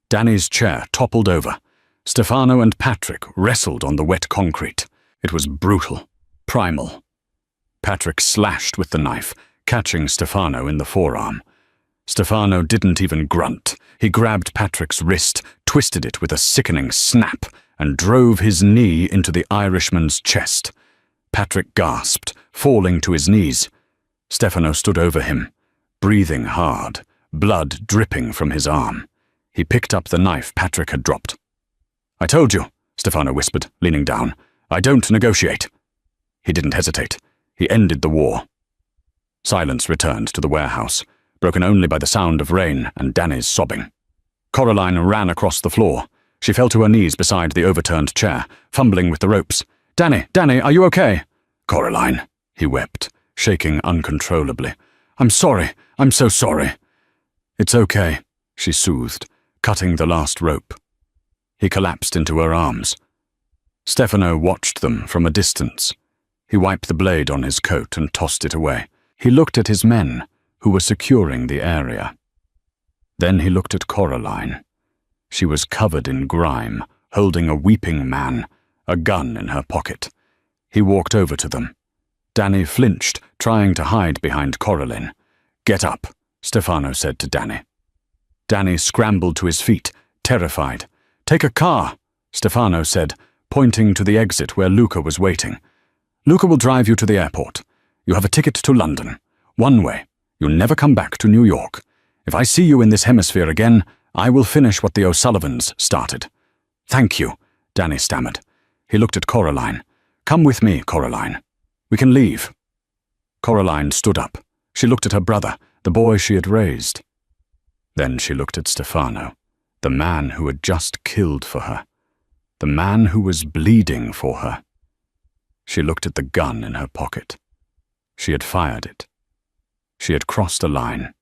Speaker 1: Danny's chair toppled over. Stefano and Patrick wrestled on the wet concrete. It was brutal, primal. Patrick slashed with the knife, catching Stefano in the forearm. Stefano didn't even grunt. He grabbed Patrick's wrist, twisted it with a sickening snap, and drove his knee into the Irishman's chest. Patrick gasped, falling to his knees. Stefano stood over him, breathing hard, blood dripping from his arm. He picked up the knife Patrick had dropped. "I told you," Stefano whispered, leaning down. "I don't negotiate." He didn't hesitate. He ended the war. Silence returned to the warehouse, broken only by the sound of rain and Danny's sobbing. Coraline ran across the floor. She fell to her knees beside the overturned chair, fumbling with the ropes. Danny, are you okay?" "Coraline," he wept, shaking uncontrollably. "I'm sorry. I'm so sorry." "It's okay," she soothed, cutting the last rope. He collapsed into her arms. Stefano watched them from a distance. He wiped the blade on his coat and tossed it away. He looked at his men, who were securing the area. Then he looked at Coraline. She was covered in grime, holding a weeping man, a gun in her pocket. He walked over to them. Danny flinched, trying to hide behind Coraline. "Get up," Stefano said to Danny. Danny scrambled to his feet, terrified. "Take a car," Stefano said, pointing to the exit where Luca was waiting. "Luca will drive you to the airport. You have a ticket to London. One way. You'll never come back to New York. If I see you in this hemisphere again, I will finish what the O'Sullivans started." "Thank you," Danny stammered. He looked at Coraline. "Come with me, Coraline. We can leave." Coraline stood up. She looked at her brother, the boy she had raised. Then she looked at Stefano, the man who had just killed for her, the man who was bleeding for her. She looked at the gun in her pocket. She had fired it. She had crossed a line.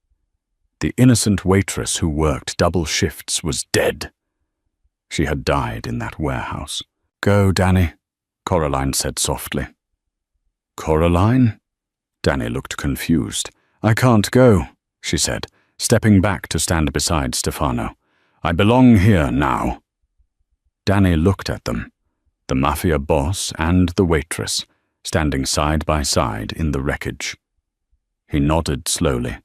Speaker 1: The innocent waitress who worked double shifts was dead. She had died in that warehouse. "Go, Danny," Coraline said softly. "Coraline?" Danny looked confused. "I can't go," she said, stepping back to stand beside Stefano. "I belong here now." Danny looked at them, the Mafia boss and the waitress, standing side by side in the wreckage. He nodded slowly,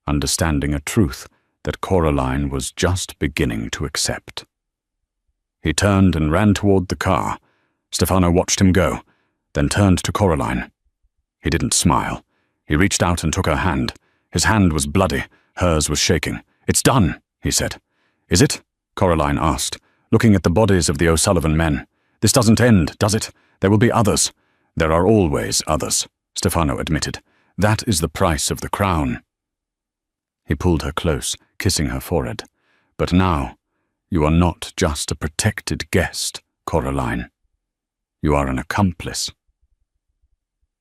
Speaker 1: understanding a truth that Coraline was just beginning to accept. He turned and ran toward the car. Stefano watched him go, then turned to Coraline. He didn't smile. He reached out and took her hand. His hand was bloody. Hers was shaking. "It's done," he said. "Is it?" Coraline asked, looking at the bodies of the O'Sullivan men. "This doesn't end, does it? There will be others." "There are always others," Stefano admitted. "That is the price of the crown." He pulled her close, kissing her forehead. "But now, you are not just a protected guest, Coraline. You are an accomplice."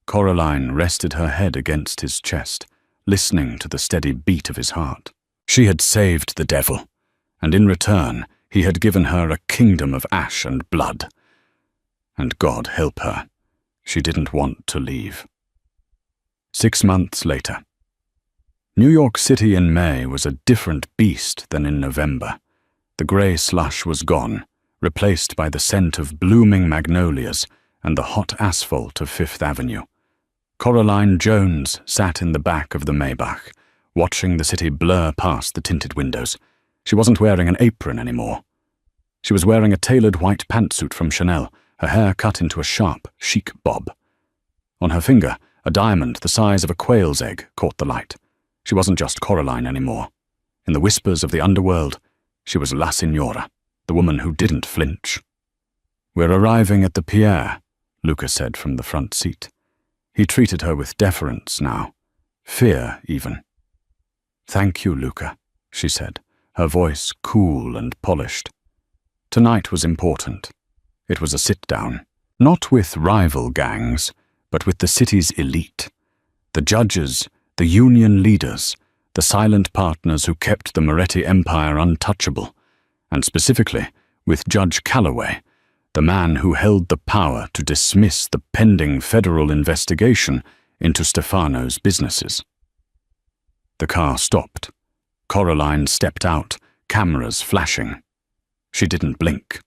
Speaker 1: Coraline rested her head against his chest, listening to the steady beat of his heart. She had saved the devil, and in return he had given her a kingdom of ash and blood. And God help her, she didn't want to leave. 6 months later. New York City in May was a different beast than in November. The grey slush was gone, replaced by the scent of blooming magnolias and the hot asphalt of Fifth Avenue. Coraline Jones sat in the back of the Maybach, watching the city blur past the tinted windows. She wasn't wearing an apron anymore. She was wearing a tailored white pantsuit from Chanel, her hair cut into a sharp, chic bob. On her finger, a diamond the size of a quail's egg caught the light. She wasn't just Coraline anymore. In the whispers of the underworld, she was La Signora, the woman who didn't flinch. "We're arriving at the Pierre," Luca said from the front seat. He treated her with deference now, fear even. "Thank you, Luca," she said, her voice cool and polished. Tonight was important. It was a sit-down, not with rival gangs, but with the city's elite. The judges, the union leaders, the silent partners who kept the Moretti empire untouchable, and specifically with Judge Calloway, the man who held the power to dismiss the pending federal investigation into Stefano's businesses. The car stopped. Coraline stepped out, cameras flashing. She didn't blink.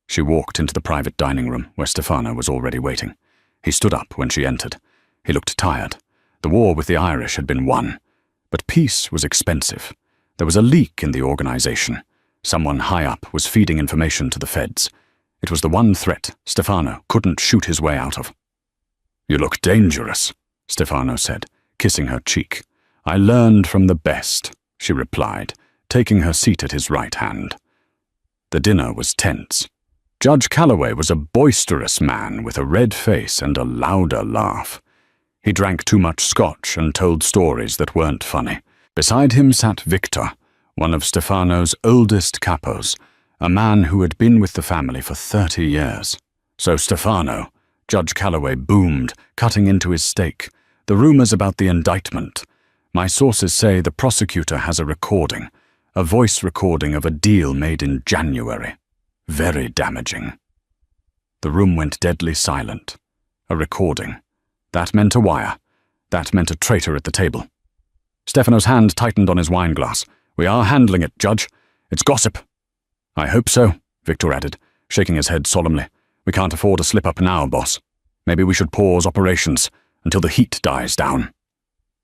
Speaker 1: She walked into the private dining room where Stefano was already waiting. He stood up when she entered. He looked tired. The war with the Irish had been won. But peace was expensive. There was a leak in the organization. Someone high up was feeding information to the feds. It was the one threat Stefano couldn't shoot his way out of. You look dangerous, Stefano said, kissing her cheek. I learned from the best, she replied, taking her seat at his right hand. The dinner was tense. Judge Calloway was a boisterous man with a red face and a louder laugh. He drank too much scotch and told stories that weren't funny. Beside him sat Victor, one of Stefano's oldest capos, a man who had been with the family for 30 years. So Stefano, Judge Calloway boomed, cutting into his steak. The rumors about the indictment. My sources say the prosecutor has a recording, a voice recording of a deal made in January. Very damaging. The room went deadly silent. A recording. That meant a wire. That meant a traitor at the table. Stefano's hand tightened on his wine glass. We are handling it, Judge. It's gossip. I hope so, Victor added, shaking his head solemnly. We can't afford a slip-up now, boss. Maybe we should pause operations until the heat dies down.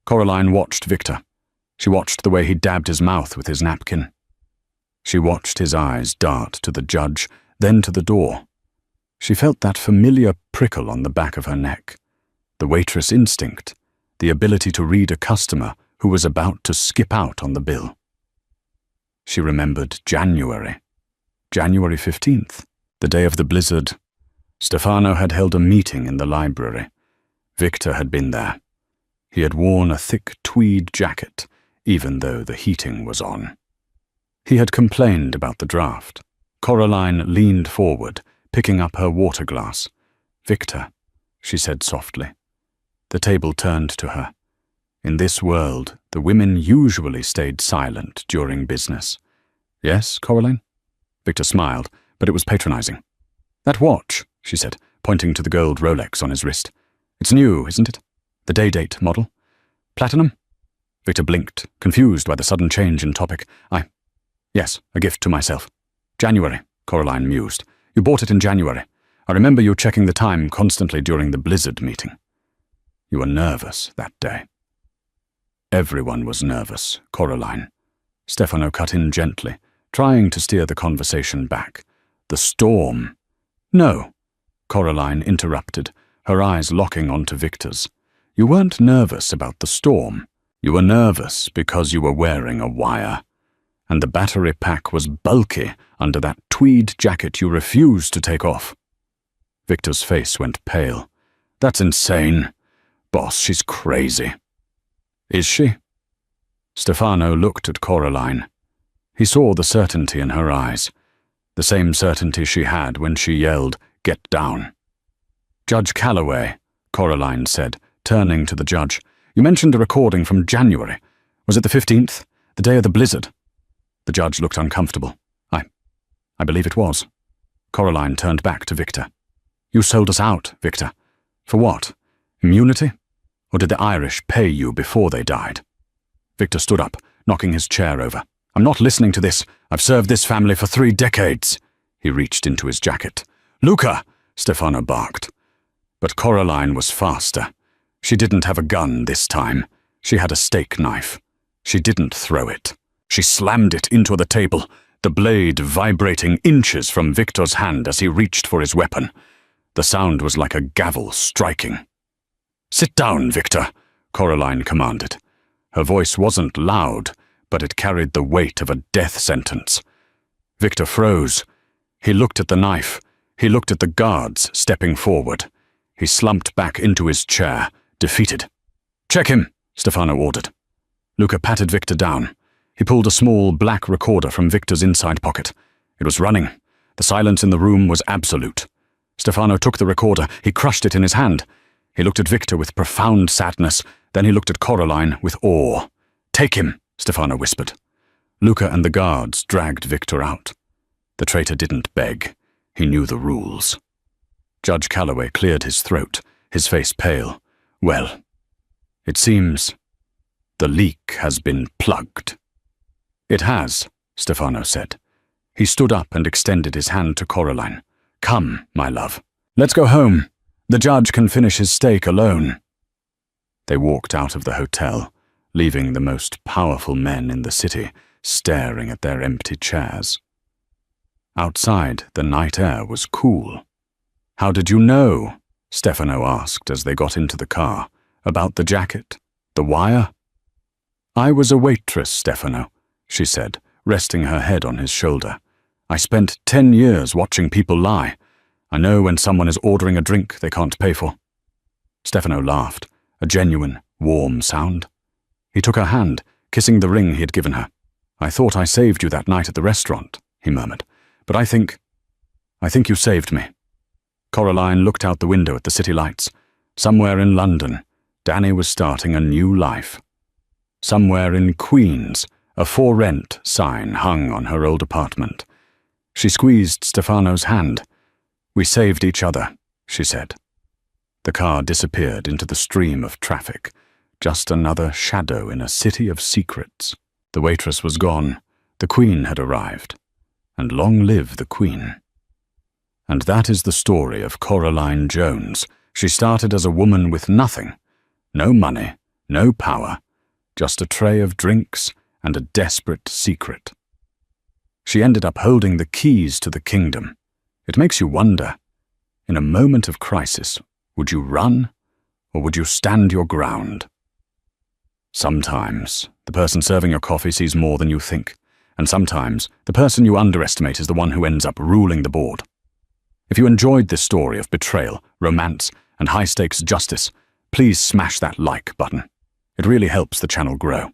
Speaker 1: Coraline watched Victor. She watched the way he dabbed his mouth with his napkin. She watched his eyes dart to the judge, then to the door. She felt that familiar prickle on the back of her neck. The waitress instinct, the ability to read a customer who was about to skip out on the bill. She remembered January 15th, the day of the blizzard. Stefano had held a meeting in the library. Victor had been there. He had worn a thick tweed jacket, even though the heating was on. He had complained about the draft. Coraline leaned forward, picking up her water glass. Victor, she said softly. The table turned to her. In this world, the women usually stayed silent during business. Yes, Coraline? Victor smiled, but it was patronizing. That watch, she said, pointing to the gold Rolex on his wrist. It's new, isn't it? The day-date model. Platinum? Victor blinked, confused by the sudden change in topic. Yes, a gift to myself. January, Coraline mused. You bought it in January. I remember you checking the time constantly during the blizzard meeting. You were nervous that day. Everyone was nervous, Coraline. Stefano cut in gently, trying to steer the conversation back. The storm. No, Coraline interrupted, her eyes locking onto Victor's. You weren't nervous about the storm. You were nervous because you were wearing a wire. And the battery pack was bulky under that tweed jacket you refused to take off. Victor's face went pale. That's insane. Boss, she's crazy. Is she? Stefano looked at Coraline. He saw the certainty in her eyes, the same certainty she had when she yelled, "Get down." Judge Calloway, Coraline said, turning to the judge. You mentioned a recording from January. Was it the 15th, the day of the blizzard? The judge looked uncomfortable. I believe it was. Coraline turned back to Victor. You sold us out, Victor. For what? Immunity? Or did the Irish pay you before they died? Victor stood up, knocking his chair over. I'm not listening to this. I've served this family for 3 decades. He reached into his jacket. Luca! Stefano barked. But Coraline was faster. She didn't have a gun this time. She had a steak knife. She didn't throw it. She slammed it into the table, the blade vibrating inches from Victor's hand as he reached for his weapon. The sound was like a gavel striking. Sit down, Victor, Coraline commanded. Her voice wasn't loud, but it carried the weight of a death sentence. Victor froze. He looked at the knife. He looked at the guards stepping forward. He slumped back into his chair, defeated. Check him, Stefano ordered. Luca patted Victor down. He pulled a small black recorder from Victor's inside pocket. It was running. The silence in the room was absolute. Stefano took the recorder. He crushed it in his hand. He looked at Victor with profound sadness. Then he looked at Coraline with awe. Take him, Stefano whispered. Luca and the guards dragged Victor out. The traitor didn't beg. He knew the rules. Judge Calloway cleared his throat, his face pale. Well, it seems the leak has been plugged. It has, Stefano said. He stood up and extended his hand to Coraline. Come, my love. Let's go home. The judge can finish his steak alone. They walked out of the hotel, leaving the most powerful men in the city staring at their empty chairs. Outside, the night air was cool. How did you know? Stefano asked as they got into the car. About the jacket? The wire? I was a waitress, Stefano, she said, resting her head on his shoulder. I spent 10 years watching people lie. I know when someone is ordering a drink they can't pay for. Stefano laughed, a genuine, warm sound. He took her hand, kissing the ring he had given her. I thought I saved you that night at the restaurant, he murmured, but I think you saved me. Coraline looked out the window at the city lights. Somewhere in London, Danny was starting a new life. Somewhere in Queens, a for rent sign hung on her old apartment. She squeezed Stefano's hand. We saved each other, she said. The car disappeared into the stream of traffic, just another shadow in a city of secrets. The waitress was gone, the Queen had arrived, and long live the Queen. And that is the story of Coraline Jones. She started as a woman with nothing, no money, no power, just a tray of drinks and a desperate secret. She ended up holding the keys to the kingdom. It makes you wonder, in a moment of crisis, would you run or would you stand your ground? Sometimes the person serving your coffee sees more than you think, and sometimes the person you underestimate is the one who ends up ruling the board. If you enjoyed this story of betrayal, romance, and high-stakes justice, please smash that like button. It really helps the channel grow.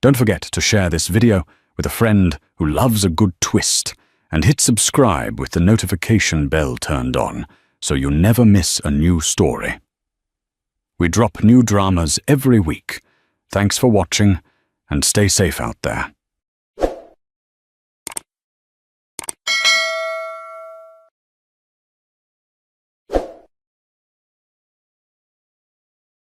Speaker 1: Don't forget to share this video with a friend who loves a good twist, and hit subscribe with the notification bell turned on so you never miss a new story. We drop new dramas every week. Thanks for watching, and stay safe out there.